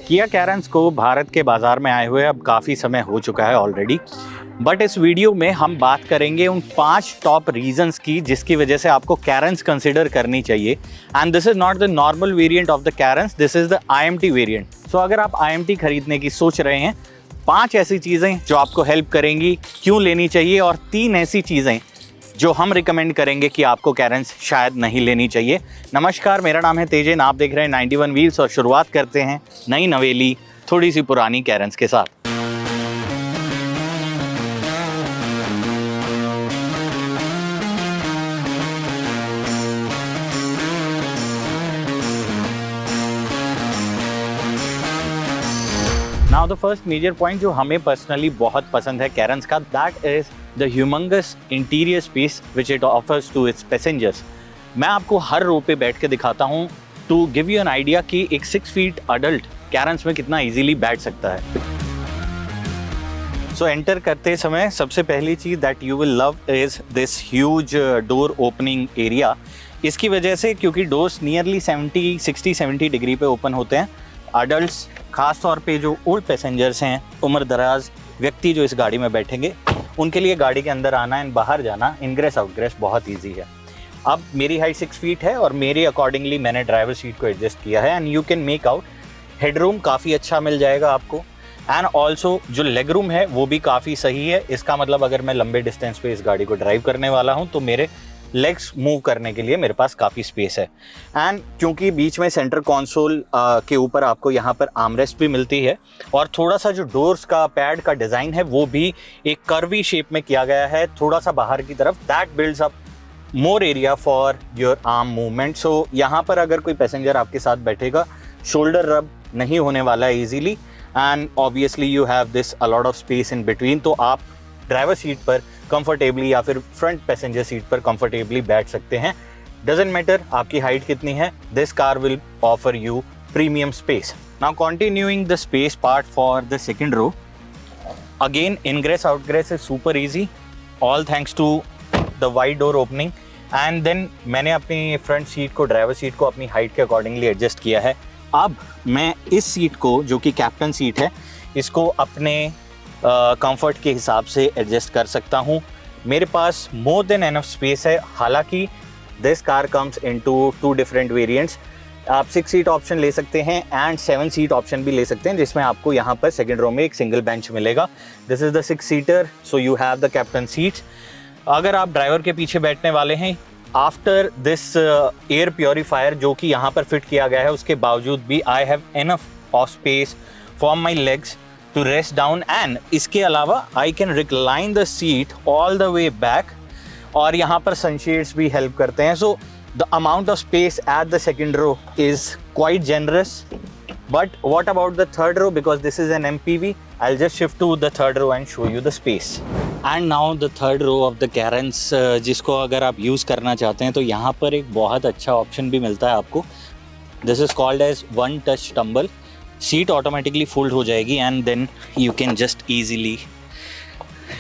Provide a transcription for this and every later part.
किया कैरेंस को भारत के बाज़ार में आए हुए अब काफ़ी समय हो चुका है ऑलरेडी, बट इस वीडियो में हम बात करेंगे उन 5 टॉप रीजंस की जिसकी वजह से आपको कैरेंस कंसिडर करनी चाहिए। And this is not the normal variant of the Carens, this is the IMT variant. So अगर आप IMT खरीदने की सोच रहे हैं, 5 ऐसी चीज़ें जो आपको हेल्प करेंगी क्यों लेनी चाहिए, और 3 ऐसी चीज़ें जो हम रिकमेंड करेंगे कि आपको कैरेंस शायद नहीं लेनी चाहिए। नमस्कार, मेरा नाम है तेजन, आप देख रहे हैं 91 व्हील्स और शुरुआत करते हैं नई नवेली थोड़ी सी पुरानी कैरेंस के साथ। Now the first major point जो हमें पर्सनली बहुत पसंद है कैरेंस का, that is the humongous interior space which it offers to its passengers. मैं आपको हर रो पे बैठ के दिखाता हूँ to give you an idea कि एक 6 फीट अडल्ट कैरेंस में कितना इजीली बैठ सकता है। सो एंटर करते समय सबसे पहली चीज़ that you will love is this huge door opening area. इसकी वजह से क्योंकि डोर्स नियरली 60-70 डिग्री पे ओपन होते हैं, अडल्ट्स खास तौर पे जो ओल्ड पैसेंजर्स हैं, उम्र दराज व्यक्ति जो इस गाड़ी में बैठेंगे, उनके लिए गाड़ी के अंदर आना एंड बाहर जाना, इनग्रेस आउटग्रेस बहुत इजी है। अब मेरी हाइट 6 फीट है और मेरे अकॉर्डिंगली मैंने ड्राइवर सीट को एडजस्ट किया है and you can make out headroom काफ़ी अच्छा मिल जाएगा आपको। एंड ऑल्सो जो लेग रूम है वो भी काफ़ी सही है। इसका मतलब अगर मैं लंबे डिस्टेंस पे इस गाड़ी को ड्राइव करने वाला हूँ तो मेरे लेग्स मूव करने के लिए मेरे पास काफ़ी स्पेस है। एंड क्योंकि बीच में सेंटर कंसोल के ऊपर आपको यहाँ पर आर्मरेस्ट भी मिलती है और थोड़ा सा जो डोर्स का पैड का डिज़ाइन है वो भी एक कर्वी शेप में किया गया है थोड़ा सा बाहर की तरफ, that builds up more area for your arm movement. So यहाँ पर अगर कोई पैसेंजर आपके साथ बैठेगा, शोल्डर रब नहीं होने वाला है easily, and obviously you have this a lot of space in between, तो आप ड्राइवर सीट पर कंफर्टेबली या फिर फ्रंट पैसेंजर सीट पर कंफर्टेबली बैठ सकते हैं। डजेंट मैटर आपकी हाइट कितनी है, this car will offer you premium space. Now continuing the space part for the second row, again ingress outgress is super easy all thanks to the wide door opening. And then मैंने अपनी front seat को, driver seat को अपनी height के accordingly adjust किया है। अब मैं इस सीट को, जो कि कैप्टन सीट है, इसको अपने कंफर्ट के हिसाब से एडजस्ट कर सकता हूँ। मेरे पास मोर देन एनफ स्पेस है। हालांकि this car comes into 2 different variants. आप 6 सीट ऑप्शन ले सकते हैं एंड 7 सीट ऑप्शन भी ले सकते हैं, जिसमें आपको यहाँ पर सेकंड रो में एक सिंगल बेंच मिलेगा। This is the 6 seater, so you have the captain seats. अगर आप ड्राइवर के पीछे बैठने वाले हैं, आफ्टर दिस एयर प्योरीफायर जो कि यहाँ पर फिट किया गया है, उसके बावजूद भी I have enough of space for my legs to rest down. And इसके अलावा I can recline the seat all the way back, और यहाँ पर सनशेड्स भी हेल्प करते हैं। So the amount of space at the second row is quite generous. But what about the third row, because this is an MPV, I'll just shift to the third row and show you the space. And now the third row of the Caresn, जिसको अगर आप use करना चाहते हैं तो यहाँ पर एक बहुत अच्छा ऑप्शन भी मिलता है आपको। This is called as one touch tumble. Seat automatically fold हो जाएगी and then you can just easily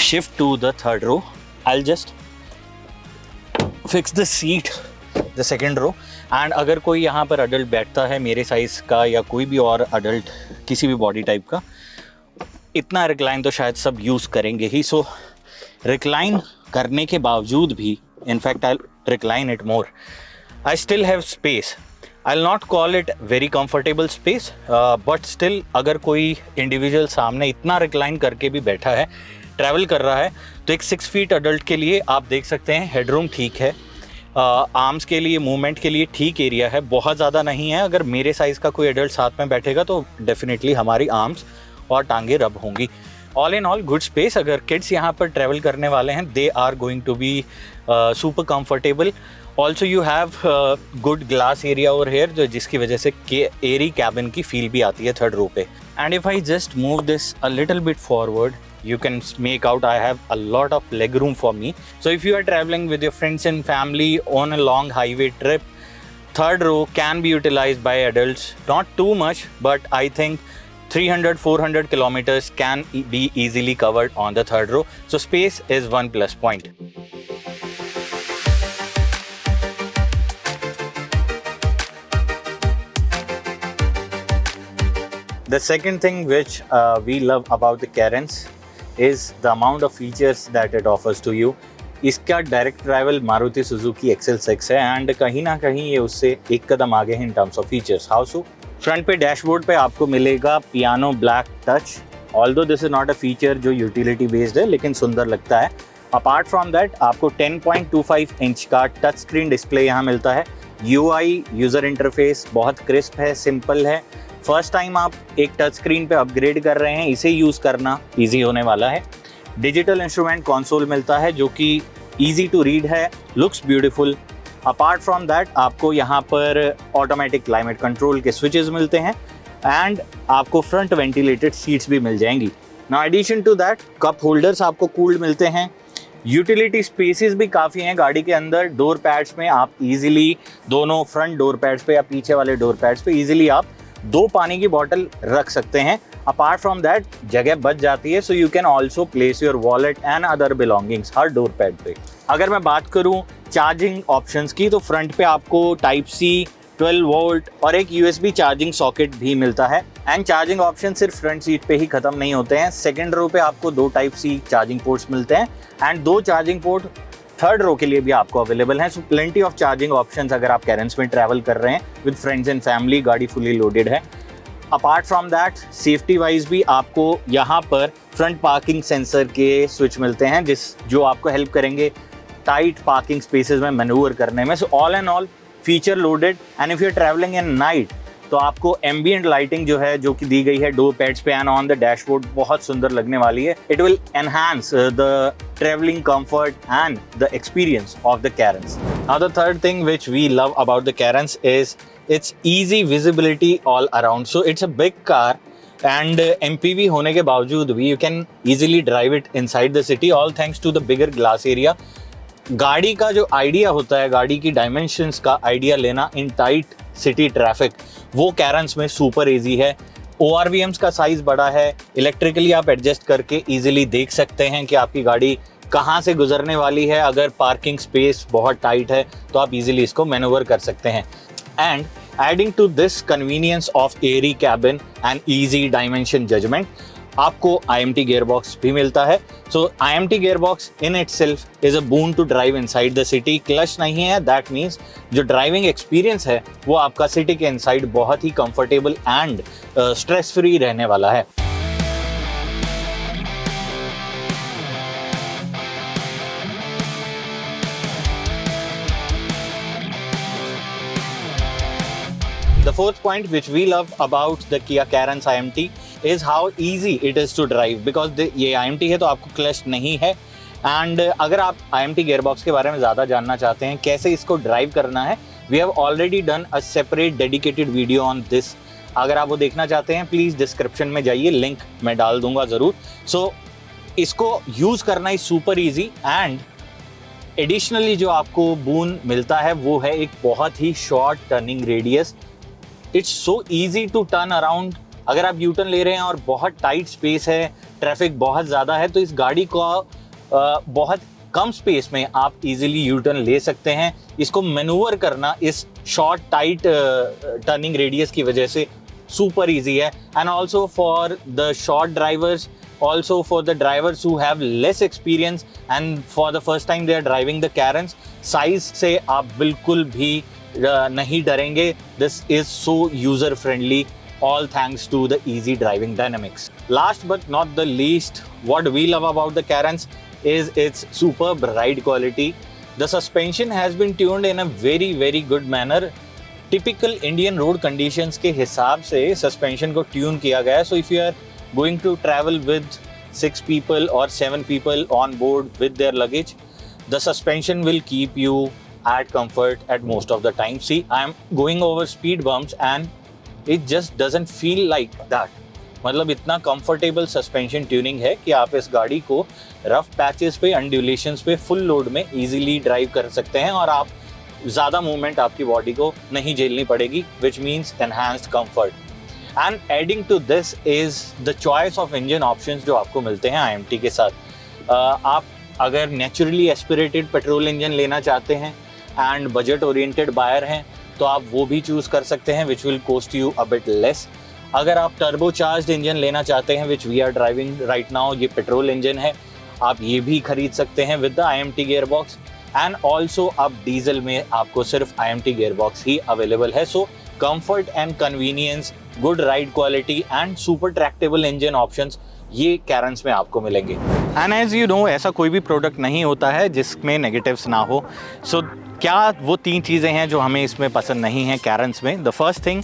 shift to the third row. I'll just fix the seat, the second row. And अगर कोई यहाँ पर अडल्ट बैठता है मेरे size का या कोई भी और अडल्ट किसी भी बॉडी टाइप का, इतना रिक्लाइन तो शायद सब यूज़ करेंगे ही। सो रिक्लाइन करने के बावजूद भी, in fact I recline it more, I still have space. I will not call it very comfortable space, but still अगर कोई इंडिविजुअल सामने इतना रिक्लाइन करके भी बैठा है, ट्रैवल कर रहा है, तो एक 6 फीट अडल्ट के लिए आप देख सकते हैं हेडरूम ठीक है, आर्म्स के लिए, मूवमेंट के लिए ठीक एरिया है, बहुत ज़्यादा नहीं है। अगर मेरे साइज़ का कोई एडल्ट साथ में बैठेगा तो डेफिनेटली हमारी आर्म्स और टांगे रब होंगी। All in all good space. अगर किड्स यहाँ पर ट्रैवल करने वाले हैं, they are going to be super comfortable. Also you have good glass area over here, जो जिसकी वजह से एरी कैबिन की फील भी आती है थर्ड रो पे। And if I just move this a little bit forward, you can make out I have a lot of leg room for me. So if you are traveling with your friends and family on a long highway trip, third row can be utilized by adults. Not too much, but I think 300-400 kilometers can be easily covered on the third row. So space is one plus point. The second thing which we love about the Cairns is the amount of features that it offers to you. इसका direct travel Maruti Suzuki XL6 है and कहीं ना कहीं ये उससे एक कदम आगे है in terms of features. How so? Front पे डैशबोर्ड पे आपको मिलेगा piano black touch. Although this is not a feature जो यूटिलिटी बेस्ड है, लेकिन सुंदर लगता है. अपार्ट फ्रॉम दैट आपको 10.25 इंच का टच स्क्रीन डिस्प्ले यहाँ मिलता है. UI यूज़र इंटरफेस बहुत क्रिस्प है, सिंपल है. फर्स्ट टाइम आप एक टच स्क्रीन पे अपग्रेड कर रहे हैं, इसे यूज़ करना ईजी होने वाला है. डिजिटल इंस्ट्रूमेंट कंसोल मिलता है जो कि ईजी टू रीड है, looks beautiful. Apart from that आपको यहाँ पर ऑटोमेटिक क्लाइमेट कंट्रोल के स्विचेस मिलते हैं एंड आपको फ्रंट वेंटिलेटेड सीट्स भी मिल जाएंगी. Now addition to that cup holders आपको कूल्ड मिलते हैं. यूटिलिटी स्पेसेस भी काफ़ी हैं गाड़ी के अंदर. डोर पैड्स में आप इजीली दोनों फ्रंट डोर पैड्स पे या पीछे वाले डोर पैड्स पे इजीली आप 2 पानी की बॉटल रख सकते हैं. अपार्ट फ्रॉम दैट जगह बच जाती है, so you can also place your wallet and other belongings her door pad पे. अगर मैं बात करूँ चार्जिंग ऑप्शंस की, तो फ्रंट पे आपको टाइप C 12 वोल्ट और एक USB चार्जिंग सॉकेट भी मिलता है. एंड चार्जिंग ऑप्शन सिर्फ फ्रंट सीट पे ही खत्म नहीं होते हैं. सेकेंड रो पे आपको 2 टाइप C चार्जिंग पोर्ट्स मिलते हैं and 2 charging port third row के लिए भी आपको अवेलेबल हैं. So plenty of charging options अगर आप कैरेंस में ट्रैवल कर रहे हैं विद फ्रेंड्स एंड फैमिली. गाड़ी फुली लोडेड है. Apart from that safety wise भी आपको यहाँ पर फ्रंट पार्किंग सेंसर के स्विच मिलते हैं जो आपको हेल्प करेंगे टाइट पार्किंग स्पेसेस में मैन्यूवर करने में. So all and all feature loaded. And if you are travelling in night तो आपको एम्बिएंट लाइटिंग जो है जो कि दी गई है डोर पैड्स पे एंड ऑन द डैशबोर्ड बहुत सुंदर लगने वाली है. It will enhance the travelling comfort and the experience of the Cairns. Now the third thing which we love about the Cairns is its easy visibility all around. So it's a big car and MPV होने के बावजूद भी you can easily drive it inside the city all thanks to the bigger glass area. गाड़ी का जो idea होता है, गाड़ी की डायमेंशंस का आइडिया लेना इन टाइट सिटी ट्रैफिक, वो Cairns में सुपर इजी है. ORVMs का साइज बड़ा है. इलेक्ट्रिकली आप एडजस्ट करके इजीली देख सकते हैं कि आपकी गाड़ी कहाँ से गुजरने वाली है. अगर पार्किंग स्पेस बहुत टाइट है तो आप इजीली इसको मैनूवर कर सकते हैं. And adding to this convenience of airy cabin and easy dimension judgement आपको iMT gearbox भी मिलता है. सो iMT gearbox in itself is a boon to drive inside the city. Clutch नहीं है, दैट मीन्स जो ड्राइविंग एक्सपीरियंस है वो आपका सिटी के इनसाइड बहुत ही कंफर्टेबल एंड स्ट्रेस फ्री रहने वाला है. The fourth point which we love about the KIA Carens iMT is how easy it is to drive because ये iMT है तो आपको क्लच नहीं है. एंड अगर आप iMT gearbox के बारे में ज़्यादा जानना चाहते हैं, कैसे इसको ड्राइव करना है, we have already done a separate dedicated video on this. अगर आप वो देखना चाहते हैं प्लीज़ डिस्क्रिप्शन में जाइए, लिंक मैं डाल दूंगा ज़रूर. सो इसको यूज़ करना is super easy. And additionally जो आपको बून मिलता है वो है एक बहुत ही short turning radius. It's so easy to turn around. अगर आप यू टर्न ले रहे हैं और बहुत टाइट स्पेस है, ट्रैफिक बहुत ज़्यादा है, तो इस गाड़ी को बहुत कम स्पेस में आप इजीली यू टर्न ले सकते हैं. इसको मैनूवर करना इस शॉर्ट टाइट टर्निंग रेडियस की वजह से सुपर इजी है. And also for the short drivers, also for the drivers who have less experience and for the first time they are driving the Cairns, size से आप बिल्कुल भी नहीं डरेंगे. This is so user friendly, all thanks to the easy driving dynamics. Last but not the least, what we love about the Cairns is its superb ride quality. The suspension has been tuned in a very good manner. Typical Indian road conditions के हिसाब से suspension को tune किया गया है. So if you are going to travel with 6 people or 7 people on board with their luggage, the suspension will keep you at comfort at most of the time. See, I am going over speed bumps and it just doesn't feel like that. मतलब इतना comfortable suspension tuning है कि आप इस गाड़ी को rough patches पे, अंडुलेशंस पे फुल लोड में इजीली ड्राइव कर सकते हैं और आप ज़्यादा मूवमेंट आपकी बॉडी को नहीं झेलनी पड़ेगी, which means enhanced comfort. And adding to this is the choice of engine options जो आपको मिलते हैं iMT के साथ. आप अगर नेचुरली एस्पिरेटेड पेट्रोल इंजन लेना चाहते हैं एंड बजट ओरिएंटेड बायर हैं तो आप वो भी चूज़ कर सकते हैं, which will cost you a bit less. अगर आप टर्बो चार्ज इंजन लेना चाहते हैं which we are driving right now, ये पेट्रोल इंजन है, आप ये भी खरीद सकते हैं with the IMT gear box. And also अब डीजल में आपको सिर्फ IMT गियर बॉक्स ही अवेलेबल है। So comfort and convenience, good ride quality and super tractable engine options ये कैरेंस में आपको मिलेंगे। एंड एज यू नो, ऐसा कोई भी प्रोडक्ट नहीं होता है जिसमें नेगेटिव्स ना हो। सो क्या वो 3 चीज़ें हैं जो हमें इसमें पसंद नहीं है कैरेंस में? The first thing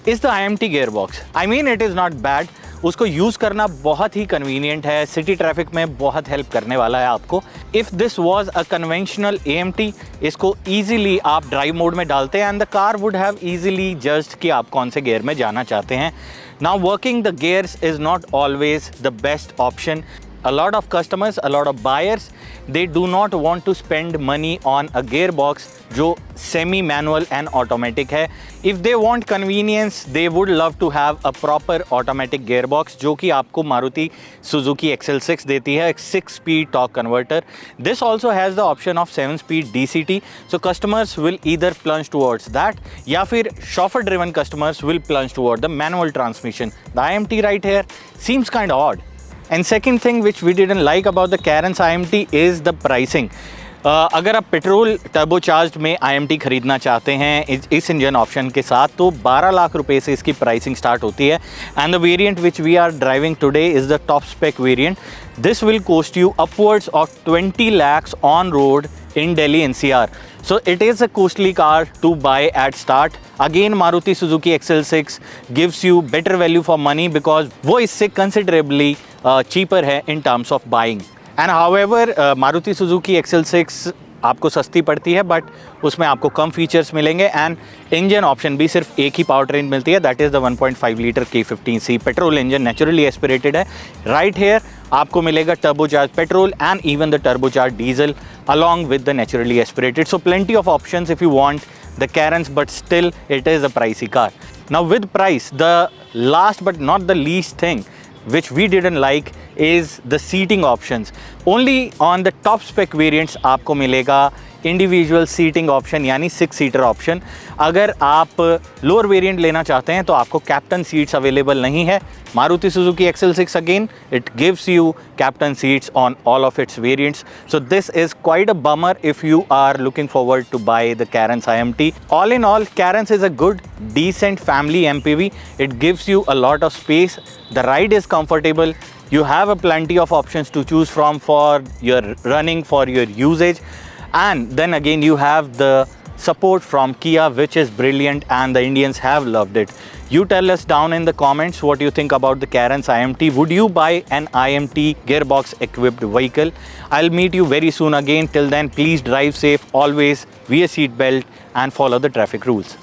is the IMT gear box. I mean it is not bad, उसको यूज़ करना बहुत ही कन्वीनियंट है, सिटी ट्रैफिक में बहुत हेल्प करने वाला है आपको। If this was a conventional AMT, इसको ईजिली आप ड्राइव मोड में डालते हैं and the car would have easily judged कि आप कौन से गियर में जाना चाहते हैं। Now working the gears is not always the best option. A lot of customers, a lot of buyers, they do not want to spend money on a gearbox जो semi manual and automatic है। If they want convenience, they would love to have a proper automatic gearbox जो कि आपको Maruti Suzuki XL6 देती है, 6-speed torque converter। This also has the option of 7-speed DCT, so customers will either plunge towards that या फिर chauffeur driven customers will plunge toward the manual transmission। The IMT right here seems kind of odd। And second thing which we didn't like about the Caresn IMT is the pricing। अगर आप petrol turbocharge में IMT खरीदना चाहते हैं इस engine option के साथ तो 12 लाख रुपए से इसकी प्राइसिंग स्टार्ट होती है। And the variant which we are driving today is the top spec variant. This will cost you upwards of 20 lakhs on road in Delhi NCR. So it is a costly car to buy at start. Again, Maruti Suzuki XL6 gives you better value for money because वो इससे considerably cheaper है in terms of buying. And however, Maruti Suzuki XL6 आपको सस्ती पड़ती है but उसमें आपको कम features मिलेंगे एंड इंजन ऑप्शन भी सिर्फ एक ही पावर ट्रेन मिलती है, that is the 1.5 litre K15C petrol engine, naturally aspirated है। राइट हेयर आपको मिलेगा turbocharge petrol and even the turbocharge diesel along with the naturally aspirated. So plenty of options if you want the Caresn, but still it is a pricey car. Now with price, the last but not the least thing which we didn't like is the seating options. Only on the top spec variants आपको मिलेगा individual seating option यानी 6 seater option. अगर आप lower variant लेना चाहते हैं तो आपको कैप्टन सीट्स अवेलेबल नहीं है। Maruti Suzuki XL6 again it gives you captain seats on all of its variants, so this is quite a bummer if you are looking forward to buy the Caresn IMT। All in all, Caresn is a good decent family MPV. It gives you a lot of space, the ride is comfortable, you have a plenty of options to choose from for your running, for your usage, and then again you have the support from Kia which is brilliant and the Indians have loved it. You tell us down in the comments what you think about the Caresn IMT. Would you buy an IMT gearbox equipped vehicle? I'll meet you very soon again. Till then, please drive safe, always wear a seat belt and follow the traffic rules.